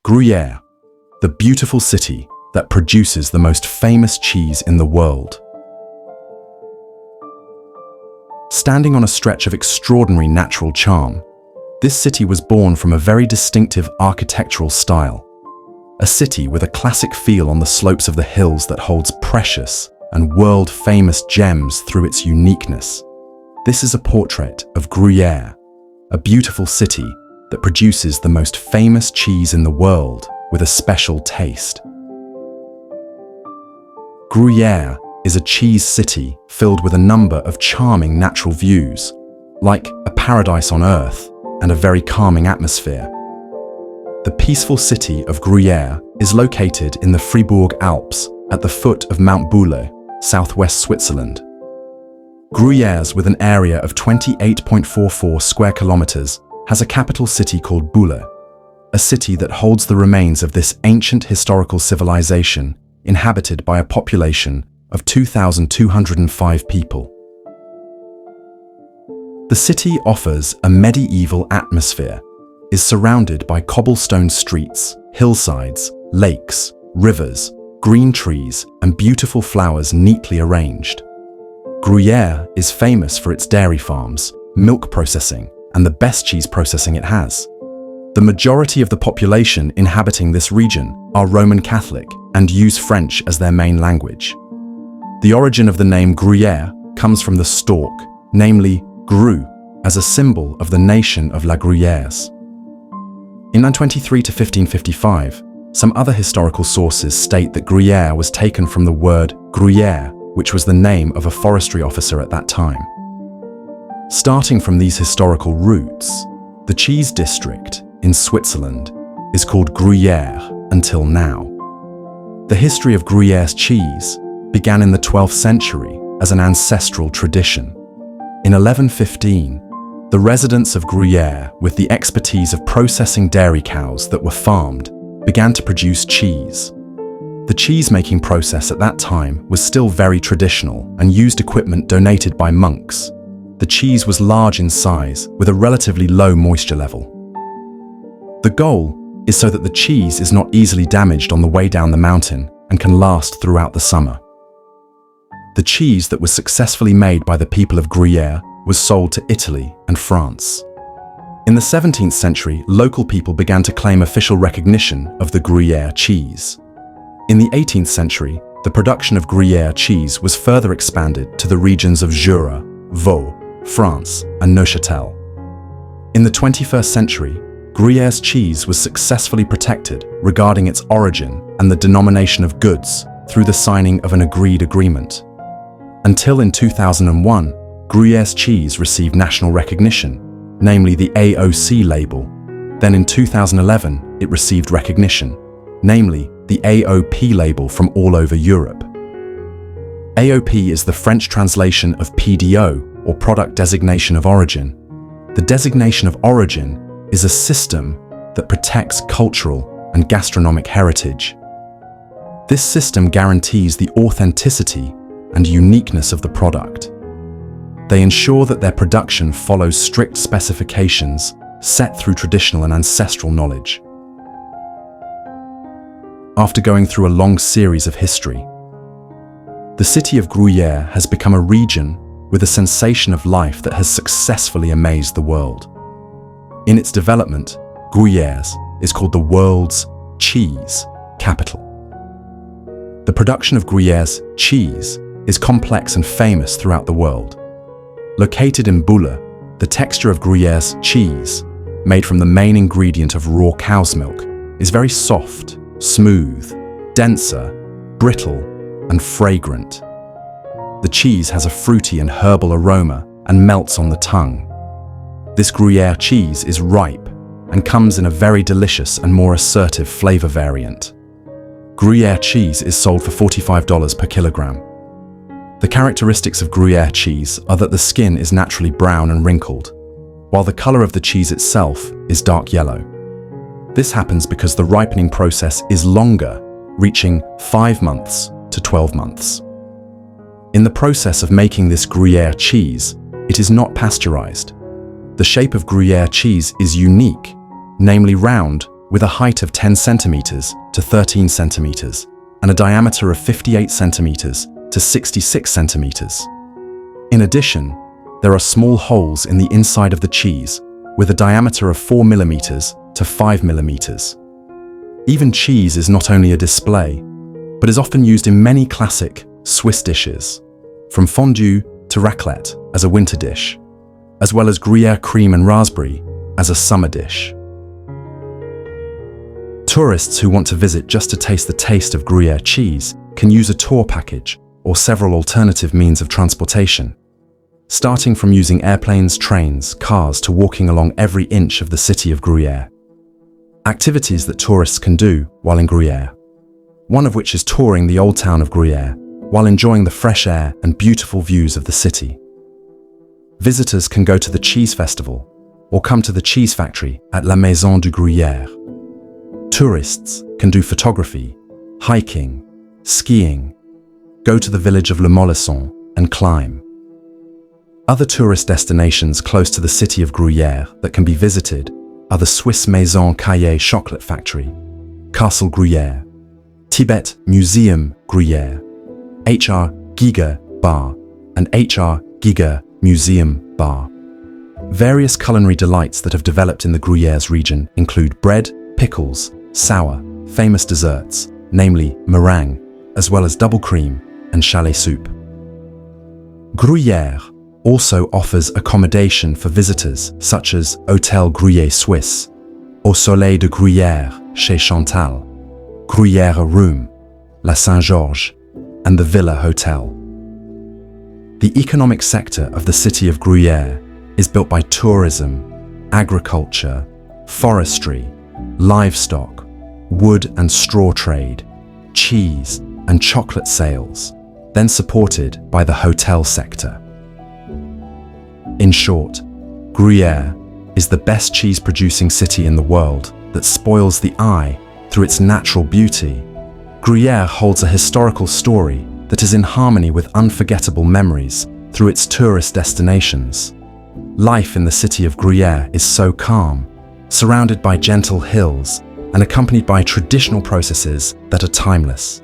Gruyere, the beautiful city that produces the most famous cheese in the world. Standing on a stretch of extraordinary natural charm, this city was born from a very distinctive architectural style. A city with a classic feel on the slopes of the hills that holds precious and world-famous gems through its uniqueness. This is a portrait of Gruyere, a beautiful city that produces the most famous cheese in the world with a special taste. Gruyere is a cheese city filled with a number of charming natural views, like a paradise on earth and a very calming atmosphere. The peaceful city of Gruyere is located in the Fribourg Alps at the foot of Mount Bulle, southwest Switzerland. Gruyeres, with an area of 28.44 square kilometers, has a capital city called Bulle, a city that holds the remains of this ancient historical civilization inhabited by a population of 2,205 people. The city offers a medieval atmosphere, is surrounded by cobblestone streets, hillsides, lakes, rivers, green trees, and beautiful flowers neatly arranged. Gruyere is famous for its dairy farms, milk processing, and the best cheese processing it has. The majority of the population inhabiting this region are Roman Catholic and use French as their main language. The origin of the name Gruyere comes from the stork, namely Gru, as a symbol of the nation of La Gruyeres. In 923 to 1555, some other historical sources state that Gruyere was taken from the word Gruyère, which was the name of a forestry officer at that time. Starting from these historical roots, the cheese district in Switzerland is called Gruyère until now. The history of Gruyère's cheese began in the 12th century as an ancestral tradition. In 1115, the residents of Gruyère, with the expertise of processing dairy cows that were farmed, began to produce cheese. The cheese-making process at that time was still very traditional and used equipment donated by monks. The cheese was large in size with a relatively low moisture level. The goal is so that the cheese is not easily damaged on the way down the mountain and can last throughout the summer. The cheese that was successfully made by the people of Gruyère was sold to Italy and France. In the 17th century, local people began to claim official recognition of the Gruyère cheese. In the 18th century, the production of Gruyère cheese was further expanded to the regions of Jura, Vaud, France, and Neuchâtel. In the 21st century, Gruyère's cheese was successfully protected regarding its origin and the denomination of goods through the signing of an agreed agreement. Until in 2001, Gruyère's cheese received national recognition, namely the AOC label. Then in 2011, it received recognition, namely the AOP label from all over Europe. AOP is the French translation of PDO, or Product Designation of Origin. The designation of origin is a system that protects cultural and gastronomic heritage. This system guarantees the authenticity and uniqueness of the product. They ensure that their production follows strict specifications set through traditional and ancestral knowledge. After going through a long series of history, the city of Gruyère has become a region with a sensation of life that has successfully amazed the world. In its development, Gruyeres is called the world's cheese capital. The production of Gruyeres cheese is complex and famous throughout the world. Located in Bulle, the texture of Gruyeres cheese, made from the main ingredient of raw cow's milk, is very soft, smooth, denser, brittle, and fragrant. The cheese has a fruity and herbal aroma and melts on the tongue. This Gruyere cheese is ripe and comes in a very delicious and more assertive flavor variant. Gruyere cheese is sold for $45 per kilogram. The characteristics of Gruyere cheese are that the skin is naturally brown and wrinkled, while the color of the cheese itself is dark yellow. This happens because the ripening process is longer, reaching 5 months to 12 months. In the process of making this Gruyere cheese, it is not pasteurized. The shape of Gruyere cheese is unique, namely round with a height of 10 centimeters to 13 centimeters and a diameter of 58 centimeters to 66 centimeters. In addition, there are small holes in the inside of the cheese with a diameter of 4 millimeters to 5 millimeters. Even cheese is not only a display, but is often used in many classic Swiss dishes, from fondue to raclette as a winter dish, as well as Gruyere cream and raspberry as a summer dish. Tourists who want to visit just to taste the taste of Gruyere cheese can use a tour package or several alternative means of transportation, starting from using airplanes, trains, cars to walking along every inch of the city of Gruyere. Activities that tourists can do while in Gruyere, one of which is touring the old town of Gruyere while enjoying the fresh air and beautiful views of the city. Visitors can go to the cheese festival or come to the cheese factory at La Maison du Gruyère. Tourists can do photography, hiking, skiing, go to the village of Le Mollisson and climb. Other tourist destinations close to the city of Gruyere that can be visited are the Swiss Maison Caillé chocolate factory, Castle Gruyère, Tibet Museum Gruyère, HR Giga Bar, and HR Giga Museum Bar. Various culinary delights that have developed in the Gruyères region include bread, pickles, sour, famous desserts, namely meringue, as well as double cream and chalet soup. Gruyère also offers accommodation for visitors such as Hôtel Gruyère Suisse, Au Soleil de Gruyère chez Chantal, Gruyère Room, La Saint-Georges, and the Villa Hotel. The economic sector of the city of Gruyère is built by tourism, agriculture, forestry, livestock, wood and straw trade, cheese and chocolate sales, then supported by the hotel sector. In short, Gruyère is the best cheese-producing city in the world that spoils the eye through its natural beauty. Gruyère holds a historical story that is in harmony with unforgettable memories through its tourist destinations. Life in the city of Gruyère is so calm, surrounded by gentle hills and accompanied by traditional processes that are timeless.